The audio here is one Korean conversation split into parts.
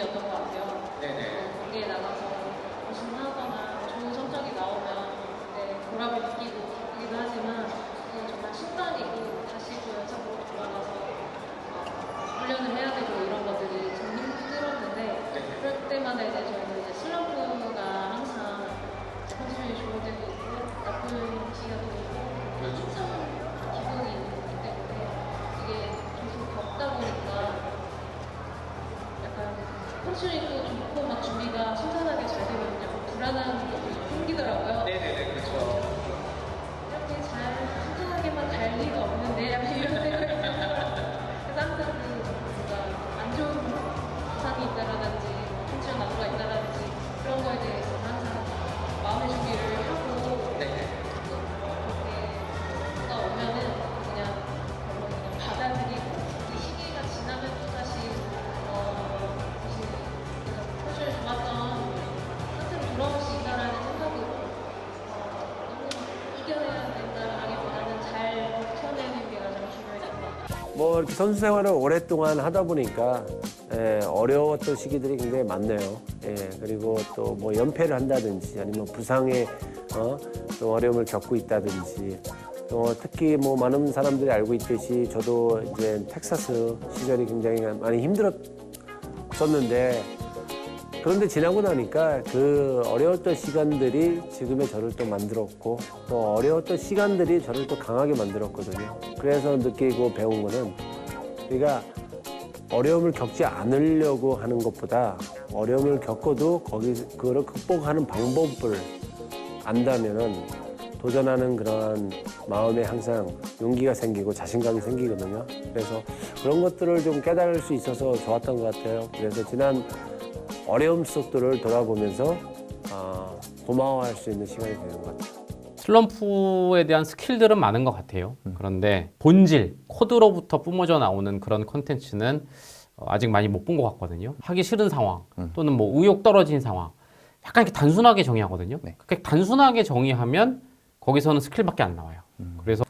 부분이었던 것 같아요. 네네. 경기에 나가서 우승하거나 좋은 성적이 나오면 보람을 느끼고 기쁘기도 하지만 정말 순간이고 다시 또 연습으로 돌아가서 훈련을 해야 되고 이런 것들이 좀 힘들었는데 그럴 때마다 이제 저희는 이제 슬럼프가 항상 컨디션이 좋을 때도 있고 나쁜 시기도 있고 항상 기분이 있기 때문에 이게 계속 겪다 보니까 약간 컨디션이 또 좋고 막 준비가 순탄하게 잘 되면 약간 불안한 것도 생기더라고요. 네네네, 그렇죠. 이렇게 잘 순탄하게만 갈 리가 없는데 약간 이런 생각이 들어요. 그래서 항상 뭔가 안 좋은 부상이 있다라든지 컨디션 나무가 있다라든지 그런 거에 대해서 항상 마음의 준비를 하고 네네. 그렇게 가 오면은 그냥 받아들이고 이 시기가 지나면 또 다시 다시 컨디션이 좋았던 상태로 돌아올 수 있다라는 생각으로 너무 이겨내야 된다라기보다는 잘 버텨내는 게 가장 중요했던 것 같아요. 뭐 이렇게 선수 생활을 오랫동안 하다 보니까 어려웠던 시기들이 굉장히 많네요. 그리고 또 뭐 연패를 한다든지 아니면 부상에 또 어려움을 겪고 있다든지 또 특히 뭐 많은 사람들이 알고 있듯이 저도 이제 텍사스 시절이 굉장히 많이 힘들었었는데 그런데 지나고 나니까 그 어려웠던 시간들이 지금의 저를 또 만들었고 또 어려웠던 시간들이 저를 또 강하게 만들었거든요. 그래서 느끼고 배운 거는 우리가 어려움을 겪지 않으려고 하는 것보다 어려움을 겪어도 그거를 극복하는 방법을 안다면은 도전하는 그런 마음에 항상 용기가 생기고 자신감이 생기거든요. 그래서 그런 것들을 좀 깨달을 수 있어서 좋았던 것 같아요. 그래서 지난 어려움 속들을 돌아보면서 고마워할 수 있는 시간이 되는 것 같아요. 슬럼프에 대한 스킬들은 많은 것 같아요. 그런데 본질, 코드로부터 뿜어져 나오는 그런 콘텐츠는 아직 많이 못 본 것 같거든요. 하기 싫은 상황 또는 뭐 의욕 떨어진 상황 약간 이렇게 단순하게 정의하거든요. 그렇게 단순하게 정의하면 거기서는 스킬밖에 안 나와요. 그래서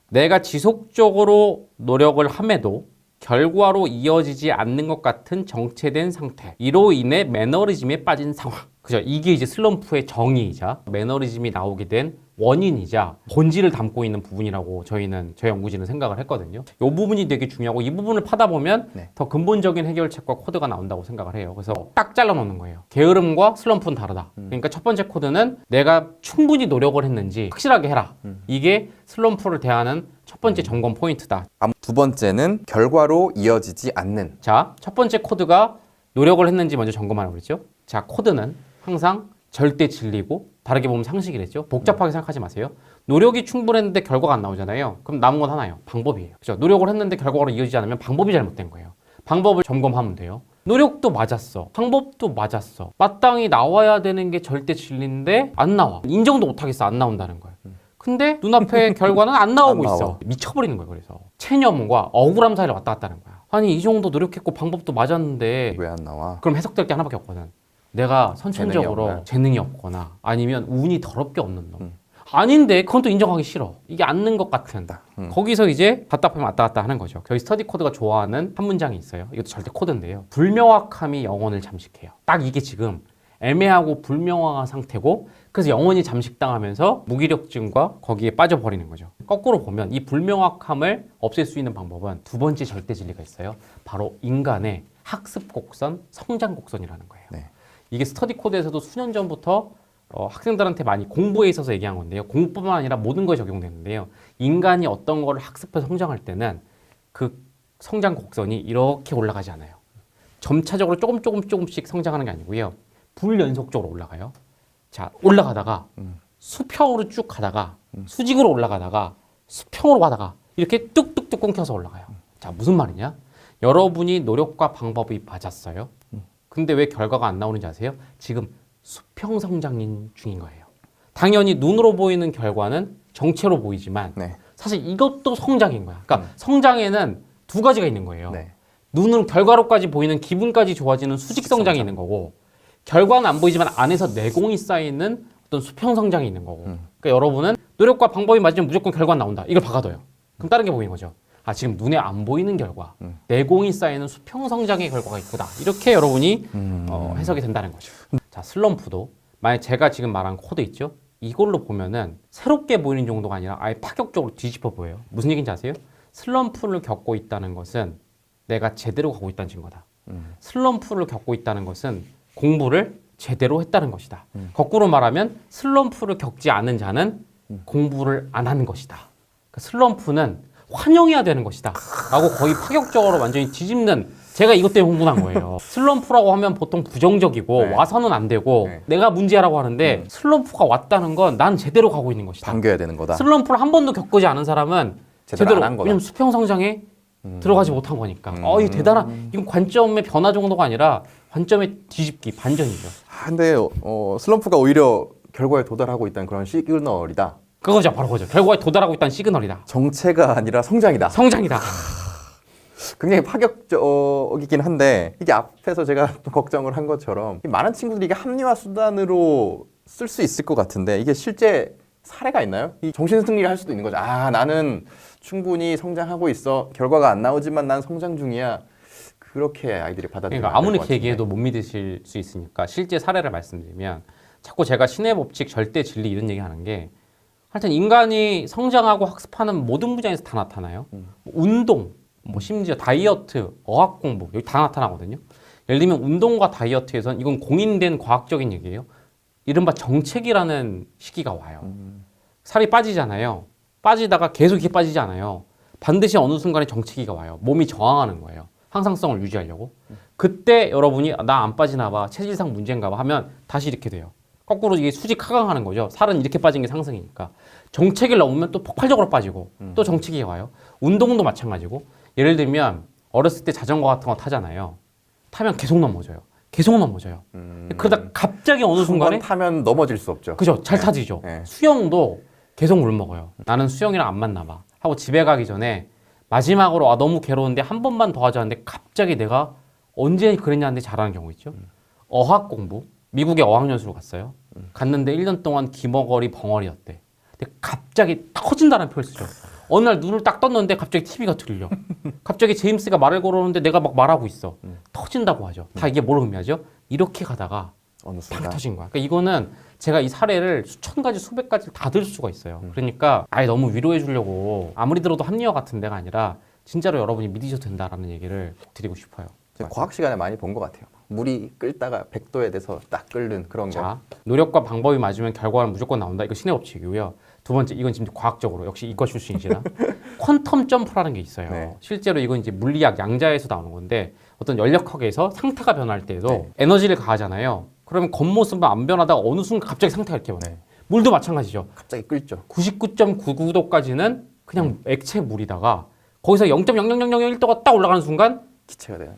내가 지속적으로 노력을 함에도 결과로 이어지지 않는 것 같은 정체된 상태, 이로 인해 매너리즘에 빠진 상황. 그죠? 이게 이제 슬럼프의 정의이자 매너리즘이 나오게 된 원인이자 본질을 담고 있는 부분이라고 저희 연구진은 생각을 했거든요. 이 부분이 되게 중요하고 이 부분을 파다 보면 더 근본적인 해결책과 코드가 나온다고 생각을 해요. 그래서 딱 잘라 놓는 거예요. 게으름과 슬럼프는 다르다. 그러니까 첫 번째 코드는 내가 충분히 노력을 했는지 확실하게 해라. 이게 슬럼프를 대하는 첫 번째 점검 포인트다. 두 번째는 결과로 이어지지 않는. 자, 첫 번째 코드가 노력을 했는지 먼저 점검하라고 그랬죠. 자, 코드는 항상 절대 진리고 다르게 보면 상식이랬죠. 복잡하게 생각하지 마세요. 노력이 충분했는데 결과가 안 나오잖아요. 그럼 남은 건 하나예요. 방법이에요. 그죠? 노력을 했는데 결과로 이어지지 않으면 방법이 잘못된 거예요. 방법을 점검하면 돼요. 노력도 맞았어. 방법도 맞았어. 마땅히 나와야 되는 게 절대 진리인데 안 나와. 인정도 못하겠어. 안 나온다는 거예요. 근데 눈앞에 결과는 안 나오고 있어. 미쳐버리는 거예요. 그래서 체념과 억울함 사이를 왔다 갔다 하는 거야. 아니 이 정도 노력했고 방법도 맞았는데 왜 안 나와? 그럼 해석될 게 하나밖에 없거든. 내가 선천적으로 재능이 없거나 아니면 운이 더럽게 없는 놈. 아닌데 그건 또 인정하기 싫어. 이게 않는 것 같은. 거기서 이제 답답하면 왔다 갔다 하는 거죠. 저희 스터디 코드가 좋아하는 한 문장이 있어요. 이것도 절대 코드인데요. 불명확함이 영혼을 잠식해요. 딱 이게 지금 애매하고 불명확한 상태고 그래서 영혼이 잠식당하면서 무기력증과 거기에 빠져버리는 거죠. 거꾸로 보면 이 불명확함을 없앨 수 있는 방법은 두 번째 절대 진리가 있어요. 바로 인간의 학습 곡선, 성장 곡선이라는 거예요. 이게 스터디 코드에서도 수년 전부터 학생들한테 많이 공부에 있어서 얘기한 건데요. 공부뿐만 아니라 모든 거에 적용되는데요. 인간이 어떤 거를 학습해서 성장할 때는 그 성장 곡선이 이렇게 올라가지 않아요. 점차적으로 조금씩 성장하는 게 아니고요. 불연속적으로 올라가요. 자, 올라가다가 수평으로 쭉 가다가 수직으로 올라가다가 수평으로 가다가 이렇게 뚝뚝뚝 끊겨서 올라가요. 자, 무슨 말이냐? 여러분이 노력과 방법이 맞았어요. 근데 왜 결과가 안 나오는지 아세요? 지금 수평 성장 중인 거예요. 당연히 눈으로 보이는 결과는 정체로 보이지만 사실 이것도 성장인 거야. 그러니까 성장에는 두 가지가 있는 거예요. 눈으로 결과로까지 보이는 기분까지 좋아지는 수직 성장이 있는 거고 결과는 안 보이지만 안에서 내공이 쌓이는 어떤 수평 성장이 있는 거고 그러니까 여러분은 노력과 방법이 맞으면 무조건 결과는 나온다. 이걸 박아둬요. 그럼 다른 게 보이는 거죠. 아 지금 눈에 안 보이는 결과, 내공이 쌓이는 수평 성장의 결과가 있구나. 이렇게 여러분이 해석이 된다는 거죠. 자, 슬럼프도 만약 제가 지금 말한 코드 있죠? 이걸로 보면은 새롭게 보이는 정도가 아니라 아예 파격적으로 뒤집어 보여요. 무슨 얘기인지 아세요? 슬럼프를 겪고 있다는 것은 내가 제대로 가고 있다는 증거다. 슬럼프를 겪고 있다는 것은 공부를 제대로 했다는 것이다. 거꾸로 말하면 슬럼프를 겪지 않은 자는 공부를 안 하는 것이다. 그러니까 슬럼프는 환영해야 되는 것이다. 라고 거의 파격적으로 완전히 뒤집는, 제가 이것 때문에 흥분한 거예요. 슬럼프라고 하면 보통 부정적이고 네. 와서는 안 되고 네. 내가 문제라고 하는데 슬럼프가 왔다는 건 난 제대로 가고 있는 것이다. 반겨야 되는 거다. 슬럼프를 한 번도 겪지 않은 사람은 제대로 안한 거다. 왜냐면 수평 성장에 들어가지 못한 거니까. 이 대단한, 이건 관점의 변화 정도가 아니라 관점의 뒤집기, 반전이죠. 근데 슬럼프가 오히려 결과에 도달하고 있다는 그런 시그널이다. 그거죠, 바로 그거죠. 결과에 도달하고 있다는 시그널이다. 정체가 아니라 성장이다. 성장이다. 굉장히 파격적이긴 한데 이게 앞에서 제가 또 걱정을 한 것처럼 많은 친구들이 이게 합리화 수단으로 쓸 수 있을 것 같은데 이게 실제 사례가 있나요? 이 정신 승리를 할 수도 있는 거죠. 나는 충분히 성장하고 있어. 결과가 안 나오지만 난 성장 중이야. 그렇게 아이들이 받아들이면 그러니까 아무리 이렇게 얘기해도 못 믿으실 수 있으니까 실제 사례를 말씀드리면, 자꾸 제가 신의 법칙, 절대 진리 이런 얘기 하는 게, 하여튼 인간이 성장하고 학습하는 모든 분야에서 다 나타나요. 운동, 뭐 심지어 다이어트, 어학 공부, 여기 다 나타나거든요. 예를 들면 운동과 다이어트에서는 이건 공인된 과학적인 얘기예요. 이른바 정체기라는 시기가 와요. 살이 빠지잖아요. 빠지다가 계속 이렇게 빠지지 않아요. 반드시 어느 순간에 정체기가 와요. 몸이 저항하는 거예요. 항상성을 유지하려고. 그때 여러분이 나 안 빠지나 봐, 체질상 문제인가 봐 하면 다시 이렇게 돼요. 거꾸로 이게 수직 하강하는 거죠. 살은 이렇게 빠진 게 상승이니까. 정체기를 넘으면 또 폭발적으로 빠지고 또 정체기가 와요. 운동도 마찬가지고. 예를 들면 어렸을 때 자전거 같은 거 타잖아요. 타면 계속 넘어져요. 계속 넘어져요. 그러다 갑자기 어느 순간에 타면 넘어질 수 없죠. 그죠? 잘 타지죠. 네. 수영도 계속 물 먹어요. 나는 수영이랑 안 맞나 봐 하고 집에 가기 전에 마지막으로 너무 괴로운데 한 번만 더 하자 하는데 갑자기 내가 언제 그랬냐는데 잘하는 경우 있죠. 어학 공부, 미국에 어학연수로 갔어요. 갔는데 1년 동안 기머거리 벙어리였대. 근데 갑자기 터진다는 표현을 쓰죠. 어느 날 눈을 딱 떴는데 갑자기 TV가 들려. 갑자기 제임스가 말을 걸어오는데 내가 막 말하고 있어. 터진다고 하죠. 다 이게 뭘 의미하죠? 이렇게 가다가 어느 팍 순간. 터진 거야. 그러니까 이거는 제가 이 사례를 수천 가지, 수백 가지를 다 들 수가 있어요. 그러니까 아예 너무 위로해 주려고 아무리 들어도 합리화 같은 데가 아니라 진짜로 여러분이 믿으셔도 된다라는 얘기를 꼭 드리고 싶어요. 제가 과학 시간에 많이 본 것 같아요. 물이 끓다가 100도에 돼서 딱 끓는 그런 거. 자, 노력과 방법이 맞으면 결과는 무조건 나온다. 이거 신의 법칙이고요. 두 번째, 이건 지금 과학적으로 역시 이과 출신이시라 퀀텀 점프라는 게 있어요. 네. 실제로 이건 이제 물리학 양자에서 나오는 건데, 어떤 연력학에서 상태가 변할 때도 네. 에너지를 가하잖아요. 그러면 겉모습은 안 변하다가 어느 순간 갑자기 상태가 이렇게 변해요. 네. 물도 마찬가지죠. 갑자기 끓죠. 99.99도까지는 그냥 액체 물이다가 거기서 0.00001도가 딱 올라가는 순간 기체가 돼요.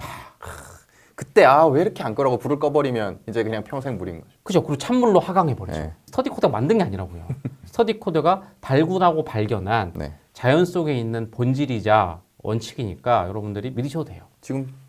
그때 왜 이렇게 안 끓어고 불을 꺼버리면 이제 그냥 평생 물인 거죠. 그죠. 그리고 찬물로 하강해버리죠. 네. 스터디 코드가 만든 게 아니라고요. 스터디 코드가 발굴하고 발견한 네. 자연 속에 있는 본질이자 원칙이니까 여러분들이 믿으셔도 돼요. 지금